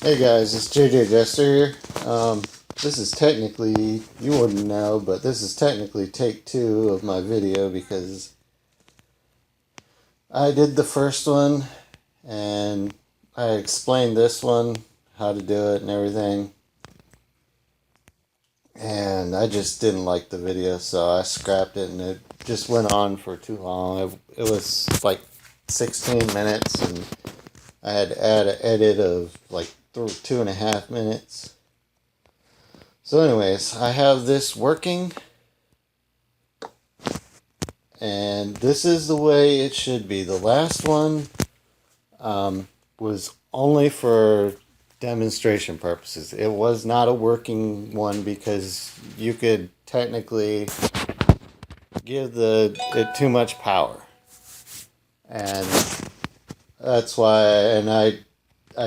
Hey guys, it's JJ Jester here. This is technically, you wouldn't know, but this is technically take 2 of my video because I did the first one and I explained this one, how to do it and everything. And I just didn't like the video, so I scrapped it and it just went on for too long. It was like 16 minutes and I had to add an edit of like 2.5 minutes. So anyways, I have this working, and this is the way it should be. The last one was only for demonstration purposes. It was not a working one because you could technically give it too much power. And that's why, and I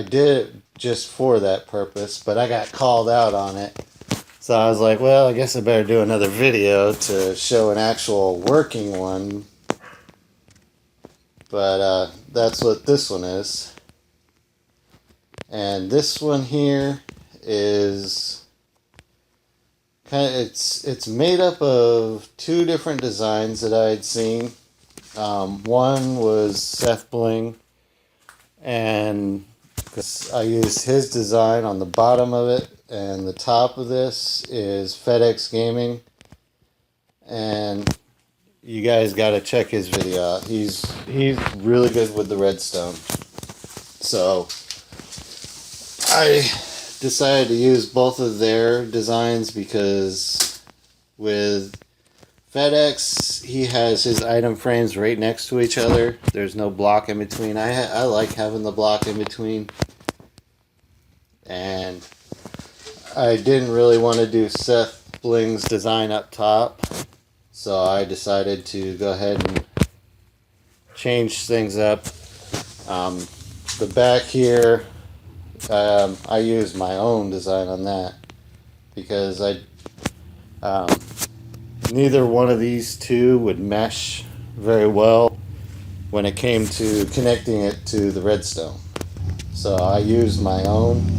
did it just for that purpose, but I got called out on it. So I was like, well, I guess I better do another video to show an actual working one. But that's what this one is. And this one here is it's made up of 2 different designs that I had seen. One was Seth Bling, and because I used his design on the bottom of it, and the top of this is FedEx Gaming, and you guys got to check his video out. He's really good with the redstone. So I decided to use both of their designs because with FedEx, he has his item frames right next to each other. There's no block in between. I like having the block in between. And I didn't really want to do Seth Bling's design up top. So I decided to go ahead and change things up. The back here, I used my own design on that. Because neither one of these 2 would mesh very well when it came to connecting it to the redstone. So I used my own.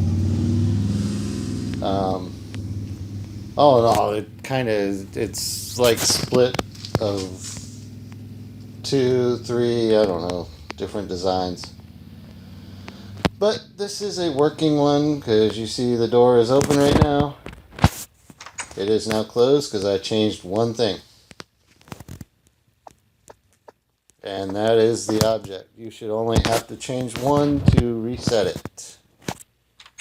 All in all, it's like split of 2, 3, I don't know, different designs. But this is a working one because you see the door is open right now. It is now closed because I changed one thing. And that is the object. You should only have to change one to reset it.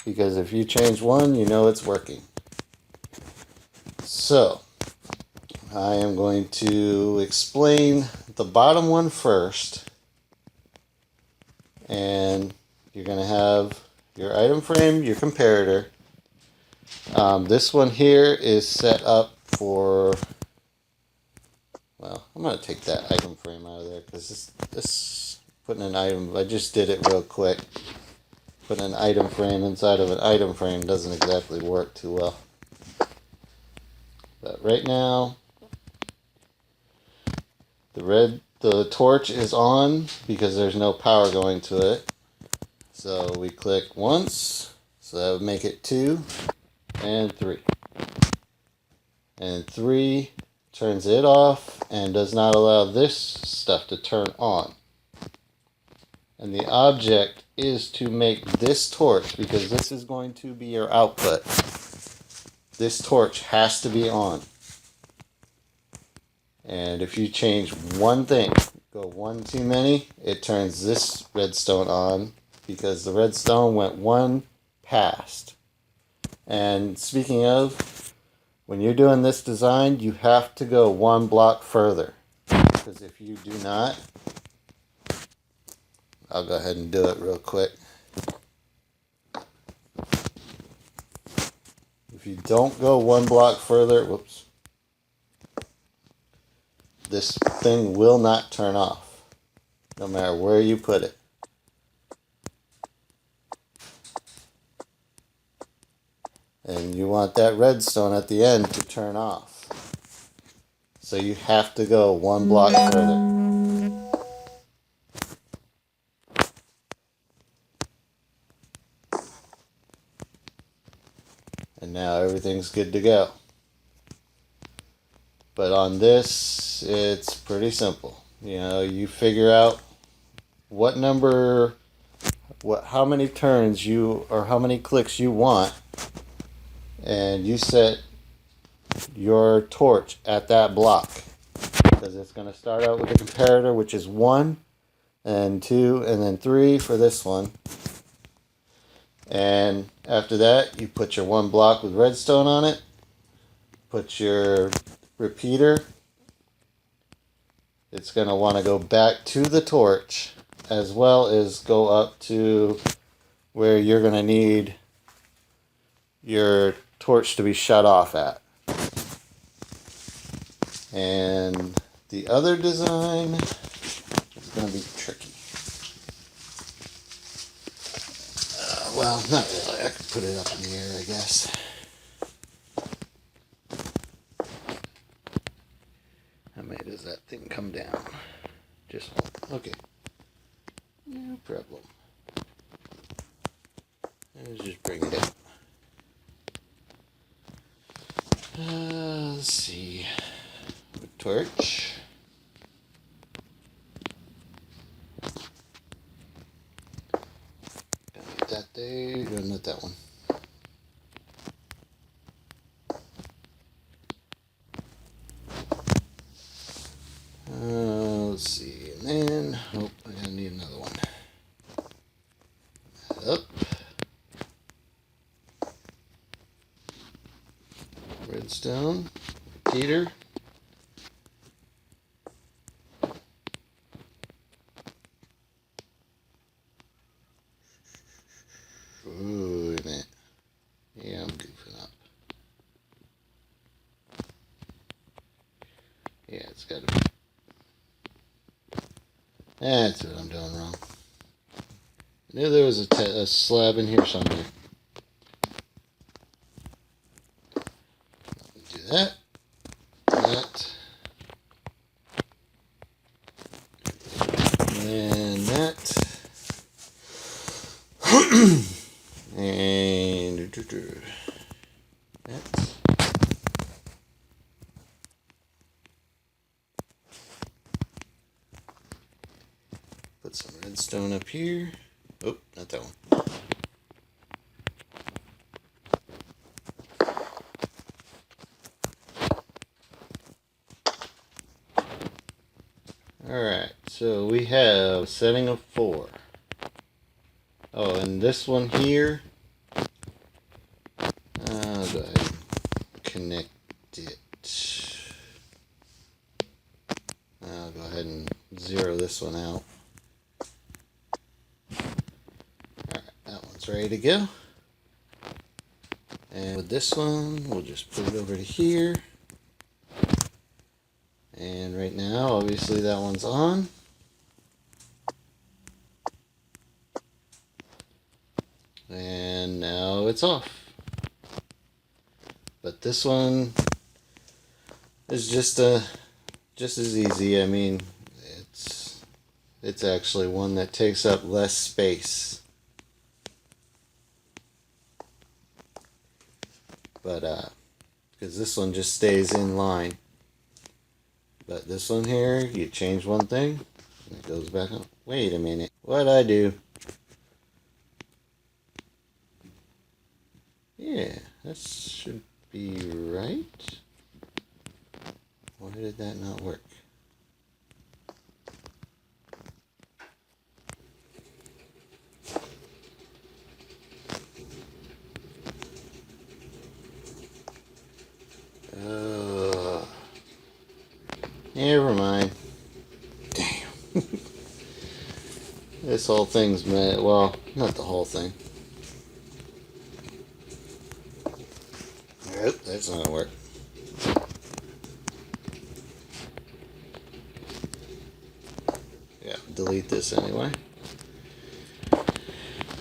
Because if you change one, you know it's working. So, I am going to explain the bottom one first. And you're going to have your item frame, your comparator. This one here is set up for, well, I'm going to take that item frame out of there because this putting an item, I just did it real quick. Putting an item frame inside of an item frame doesn't exactly work too well. But right now, the torch is on because there's no power going to it. So we click once, so that would make it 2 and 3. And 3 turns it off and does not allow this stuff to turn on. And the object is to make this torch, because this is going to be your output. This torch has to be on. And if you change one thing, go one too many, it turns this redstone on because the redstone went one past. And speaking of, when you're doing this design, you have to go 1 block further. Because if you do not, I'll go ahead and do it real quick. If you don't go 1 block further, whoops, this thing will not turn off, no matter where you put it. And you want that redstone at the end to turn off. So you have to go 1 block further. And now everything's good to go. But on this, it's pretty simple. You know, you figure out what number, how many turns you, or how many clicks you want, and you set your torch at that block. Because it's going to start out with a comparator, which is 1, and 2, and then 3 for this one. And after that, you put your 1 block with redstone on it, put your repeater. It's going to want to go back to the torch, as well as go up to where you're going to need your torch to be shut off at. And the other design is going to be tricky. Well, not really. I could put it up in the air, I guess. How many does that thing come down? Just one. Okay. No problem. Let's just bring it up. Let's see. Torch. Gotta get that there. No, not that one. Let's see. And then, oh, I'm gonna need another one. Up. Redstone. Repeater. Ooh, wait a minute. Yeah, I'm goofing up. Yeah, it's got to be. That's what I'm doing wrong. I knew there was a slab in here somewhere. Do that. That. And that. And that. Put some redstone up here. Oh, not that one. Alright, so we have a setting of 4. Oh, and this one here, I'll go ahead and connect it. I'll go ahead and zero this one out. Alright, that one's ready to go. And with this one, we'll just put it over to here. And right now, obviously that one's on. And now it's off. But this one is just as easy. I mean, it's actually one that takes up less space. But because this one just stays in line. But this one here, you change one thing, and it goes back up. Wait a minute, what'd I do? Yeah, that should be right. Why did that not work? Never mind. Damn. This whole thing's mad. Well, not the whole thing. Nope, that's not gonna work. Yeah, delete this anyway.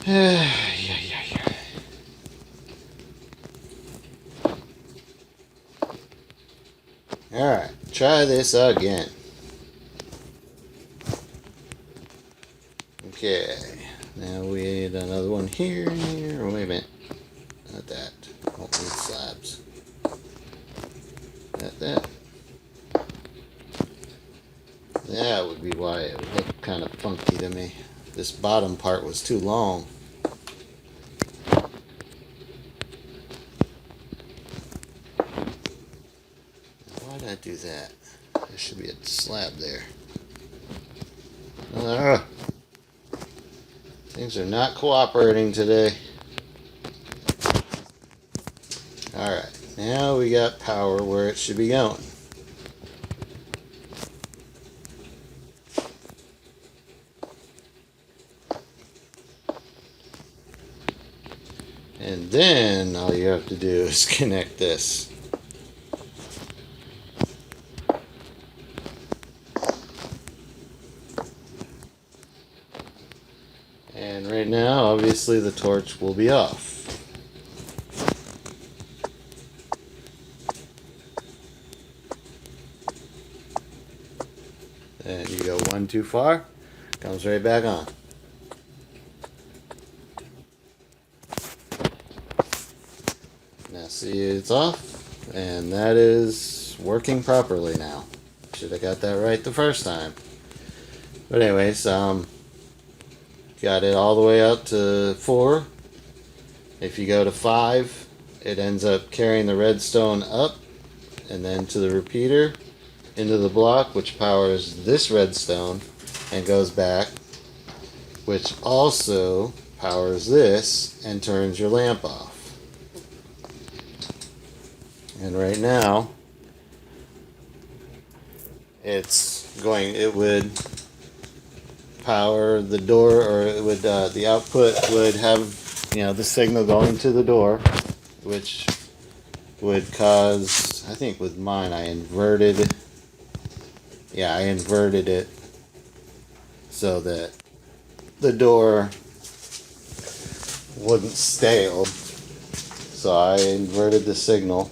Yeah. Alright, try this again. Okay, now we need another one here and here. Oh, wait a minute. Not that. Don't need slabs. Got that. That would be why it would look kind of funky to me. This bottom part was too long. Why did I do that? There should be a slab there. Things are not cooperating today. Alright, now we got power where it should be going. And then all you have to do is connect this. And right now, obviously, the torch will be off. And you go one too far, comes right back on. Now see, it's off, and that is working properly now. Should have got that right the first time. But anyways, got it all the way up to 4. If you go to 5, it ends up carrying the redstone up and then to the repeater into the block, which powers this redstone and goes back, which also powers this and turns your lamp off. And right now it would power the door, or it would the output would have, the signal going to the door, which would cause, I think with mine I inverted it so that the door wouldn't stale. So I inverted the signal.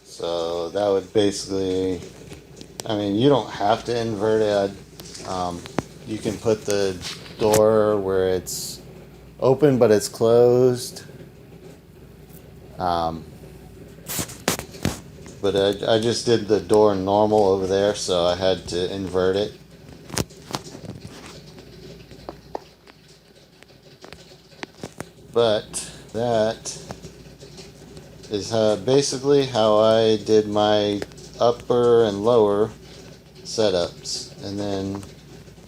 So that would basically, you don't have to invert it. You can put the door where it's open but it's closed. But I just did the door normal over there, so I had to invert it. But that is basically how I did my upper and lower setups. And then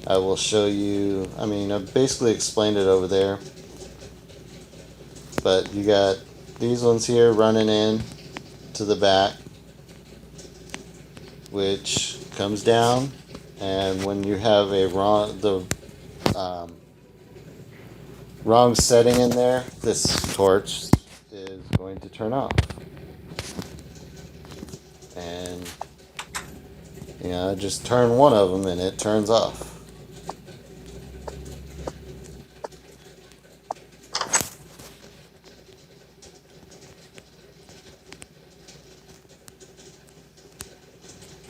I will show you, I basically explained it over there. But you got these ones here running in to the back, which comes down, and when you have a wrong setting in there, this torch is going to turn off. And just turn one of them and it turns off.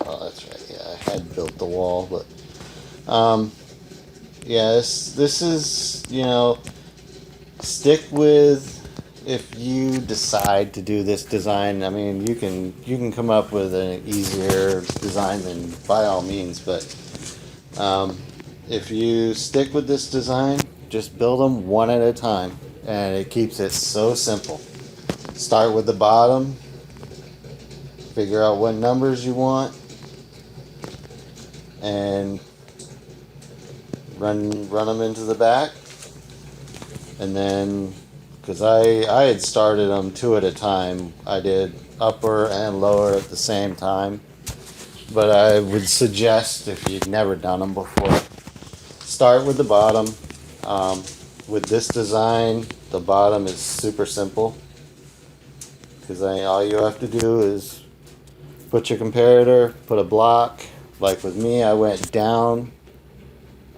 Oh, that's right. Yeah, I had built the wall, but this is, stick with, if you decide to do this design, you can come up with an easier design, than by all means, but if you stick with this design, just build them one at a time, and it keeps it so simple. Start with the bottom, figure out what numbers you want, and run them into the back. And then, because I had started them 2 at a time, I did upper and lower at the same time. But I would suggest, if you've never done them before, start with the bottom. With this design, the bottom is super simple, because all you have to do is put your comparator, put a block. Like with me, I went down.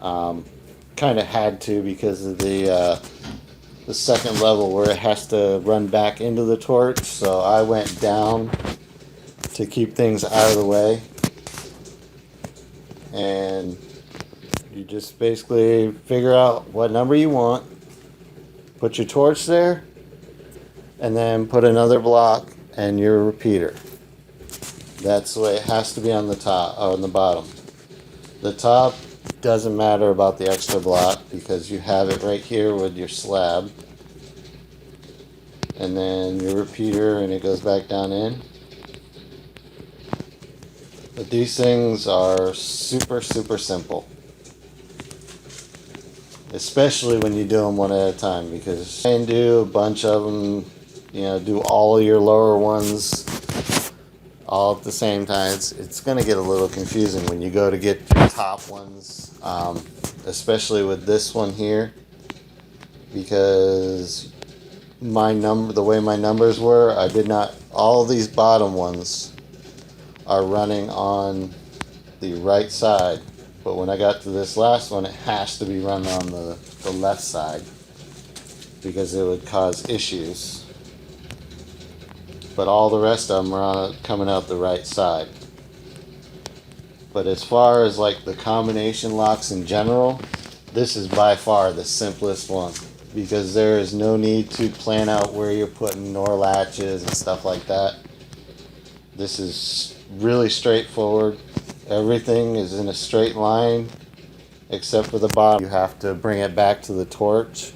Kind of had to, because of the second level where it has to run back into the torch, so I went down to keep things out of the way. And You just basically figure out what number you want, put your torch there, and then put another block and your repeater. That's the way it has to be on the top, or on the bottom. The top doesn't matter about the extra block because you have it right here with your slab. And then your repeater, and it goes back down in. But these things are super simple. Especially when you do them one at a time, because you can do a bunch of them, you know, do all of your lower ones all at the same time. It's going to get a little confusing when you go to get your top ones, especially with this one here, because the way my numbers were, I did not, all these bottom ones are running on the right side, but when I got to this last one, it has to be run on the left side because it would cause issues. But all the rest of them are coming out the right side. But as far as like the combination locks in general, this is by far the simplest one, because there is no need to plan out where you're putting NOR latches and stuff like that. This is really straightforward. Everything is in a straight line except for the bottom. You have to bring it back to the torch.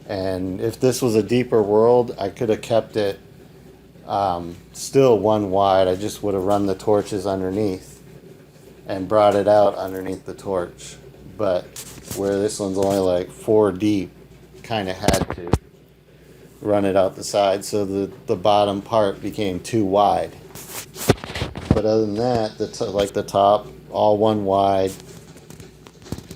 And if this was a deeper world, I could have kept it still one wide. I just would have run the torches underneath and brought it out underneath the torch. But where this one's only like 4 deep, kind of had to run it out the side, so the bottom part became too wide. But other than that, like the top, all one wide.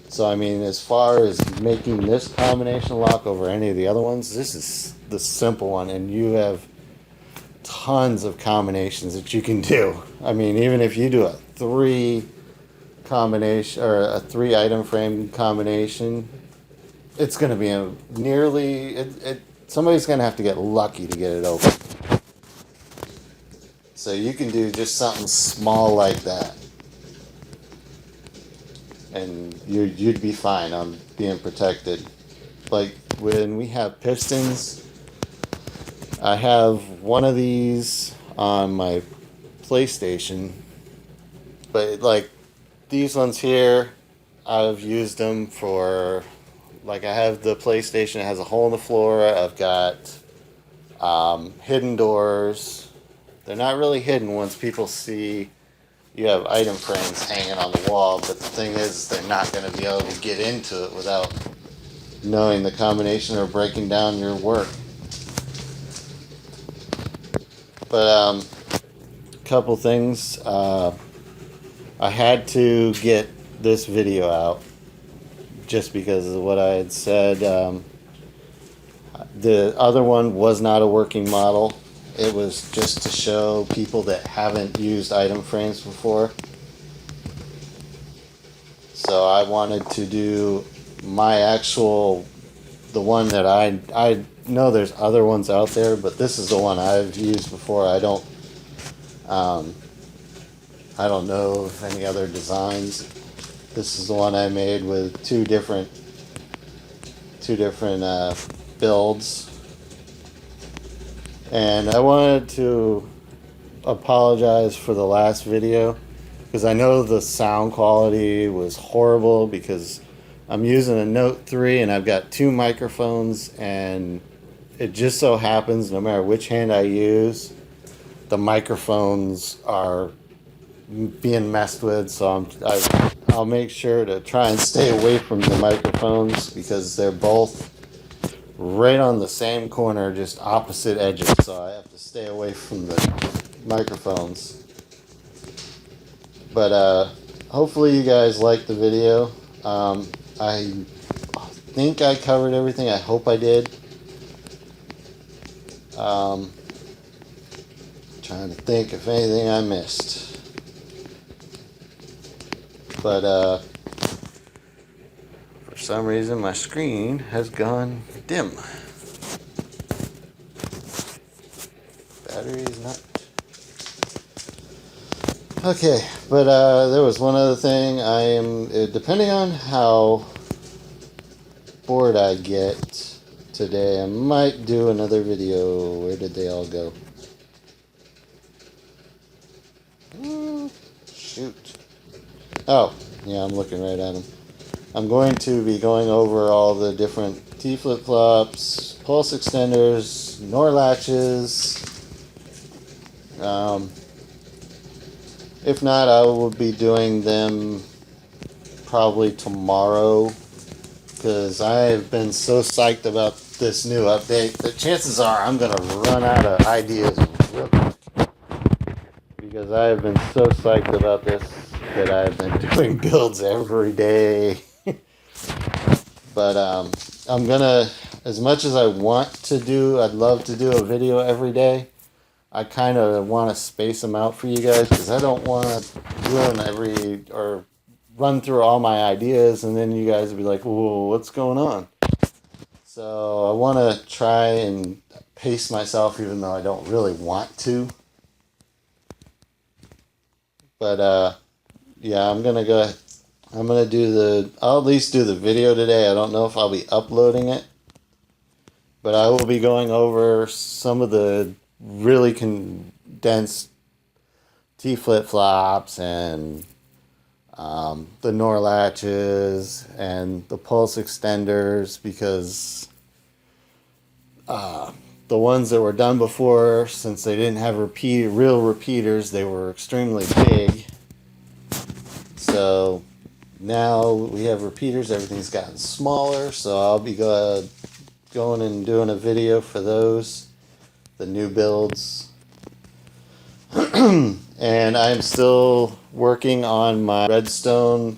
So I mean, as far as making this combination lock over any of the other ones, this is the simple one, and you have tons of combinations that you can do. I mean, even if you do a 3 combination or a 3 item frame combination, it's going to be a nearly somebody's going to have to get lucky to get it open. So you can do just something small like that, and you'd be fine on being protected. Like when we have pistons, I have one of these on my PlayStation, but like these ones here, I've used them for, like, I have the PlayStation, it has a hole in the floor. I've got hidden doors. They're not really hidden once people see you have item frames hanging on the wall, but the thing is, they're not going to be able to get into it without knowing the combination or breaking down your work. But a couple things. I had to get this video out just because of what I had said. The other one was not a working model. It was just to show people that haven't used item frames before. So I wanted to do my actual, the one that I know there's other ones out there, but this is the one I've used before. I don't know of any other designs. This is the one I made with two different builds. And I wanted to apologize for the last video, because I know the sound quality was horrible, because I'm using a Note 3 and I've got 2 microphones, and it just so happens no matter which hand I use, the microphones are being messed with. So I'll make sure to try and stay away from the microphones, because they're both right on the same corner, just opposite edges, so I have to stay away from the microphones. But hopefully you guys liked the video. I think I covered everything. I hope I did. Trying to think if anything I missed. But for some reason my screen has gone dim. Battery is not. Okay, but there was one other thing. I am, depending on how bored I get today, I might do another video. Where did they all go? Shoot. Oh, yeah, I'm looking right at them. I'm going to be going over all the different T flip-flops, pulse extenders, NOR latches. If not, I will be doing them probably tomorrow, because I have been so psyched about this new update that chances are I'm going to run out of ideas real quick, because I have been so psyched about this that I've been doing builds every day. But I'm gonna, as much as I want to do, I'd love to do a video every day. I kind of want to space them out for you guys, because I don't want to ruin or run through all my ideas and then you guys will be like, whoa, what's going on? So I want to try and pace myself, even though I don't really want to. But yeah, I'm gonna I'll at least do the video today. I don't know if I'll be uploading it, but I will be going over some of the really condensed T flip-flops and the NOR latches and the pulse extenders, because the ones that were done before, since they didn't have real repeaters, they were extremely big. So now we have repeaters, everything's gotten smaller, so I'll be going and doing a video for those, the new builds. And I'm still working on my redstone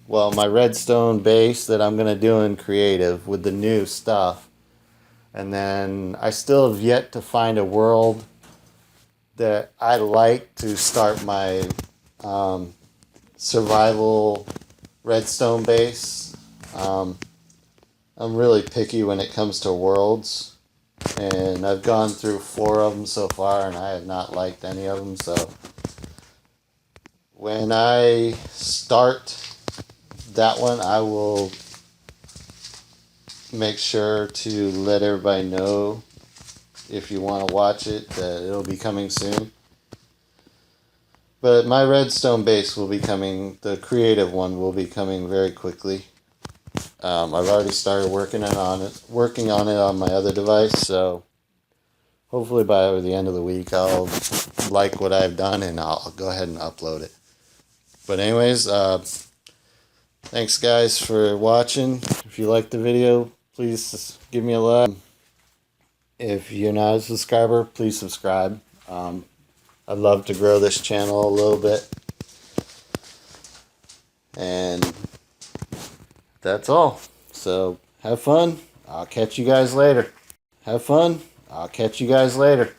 base that I'm going to do in creative with the new stuff. And then I still have yet to find a world that I like to start my survival redstone base. I'm really picky when it comes to worlds, and I've gone through 4 of them so far and I have not liked any of them. So when I start that one, I will make sure to let everybody know, if you want to watch it, that it'll be coming soon. But my redstone base will be coming, the creative one will be coming very quickly. I've already started working on it on my other device, so hopefully by the end of the week I'll like what I've done and I'll go ahead and upload it. But anyways, thanks guys for watching. If you liked the video, please give me a like. If you're not a subscriber, please subscribe. I'd love to grow this channel a little bit. And that's all. So have fun. I'll catch you guys later. Have fun. I'll catch you guys later.